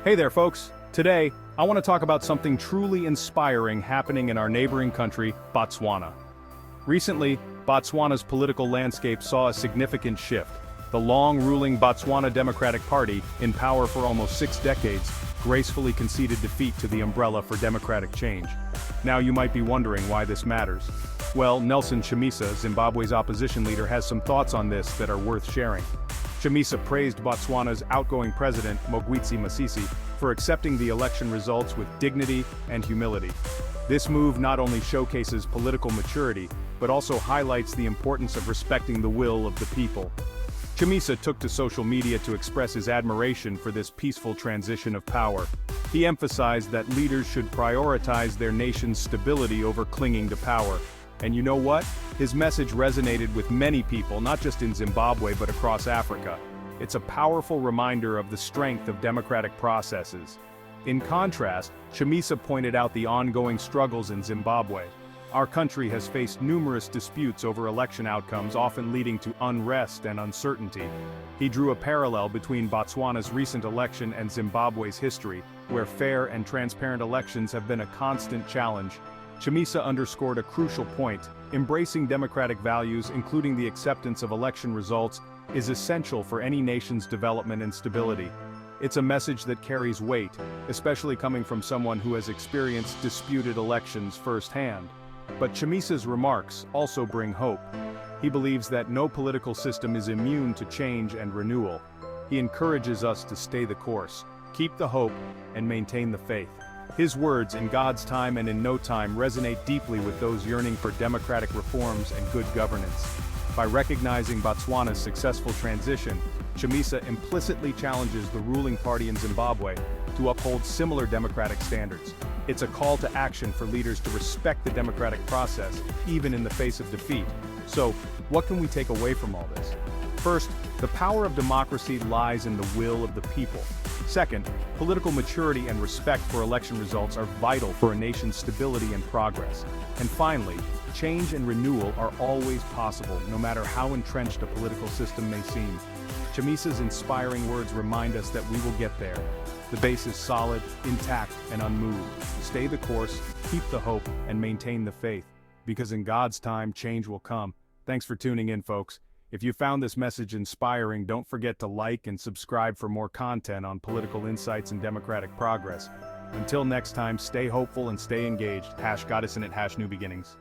Hey there folks, today, I want to talk about something truly inspiring happening in our neighboring country, Botswana. Recently, Botswana's political landscape saw a significant shift. The long-ruling Botswana Democratic Party, in power for almost 6 decades, gracefully conceded defeat to the umbrella for democratic change. Now you might be wondering why this matters. Well, NelsoncHamisa, Zimbabwe's opposition leader, has some thoughts on this that are worth sharing. Chamisa praised Botswana's outgoing president, Mngagwa Masisi, for accepting the election results with dignity and humility. This move not only showcases political maturity, but also highlights the importance of respecting the will of the people. Chamisa took to social media to express his admiration for this peaceful transition of power. He emphasized that leaders should prioritize their nation's stability over clinging to power. And you know what? His message resonated with many people, not just in Zimbabwe but across Africa. It's a powerful reminder of the strength of democratic processes. In contrast, Chamisa pointed out the ongoing struggles in Zimbabwe. Our country has faced numerous disputes over election outcomes, often leading to unrest and uncertainty. He drew a parallel between Botswana's recent election and Zimbabwe's history, where fair and transparent elections have been a constant challenge. Chamisa underscored a crucial point: embracing democratic values, including the acceptance of election results, is essential for any nation's development and stability. It's a message that carries weight, especially coming from someone who has experienced disputed elections firsthand. But Chamisa's remarks also bring hope. He believes that no political system is immune to change and renewal. He encourages us to stay the course, keep the hope, and maintain the faith. His words, "in God's time and in no time," resonate deeply with those yearning for democratic reforms and good governance. By recognizing Botswana's successful transition, Chamisa implicitly challenges the ruling party in Zimbabwe to uphold similar democratic standards. It's a call to action for leaders to respect the democratic process, even in the face of defeat. So, what can we take away from all this? First, the power of democracy lies in the will of the people. Second, political maturity and respect for election results are vital for a nation's stability and progress. And finally, change and renewal are always possible, no matter how entrenched a political system may seem. Chamisa's inspiring words remind us that we will get there. The base is solid, intact, and unmoved. Stay the course, keep the hope, and maintain the faith. Because in God's time, change will come. Thanks for tuning in, folks. If you found this message inspiring, don't forget to like and subscribe for more content on political insights and democratic progress. Until next time, stay hopeful and stay engaged. #GodIsInIt, #NewBeginnings.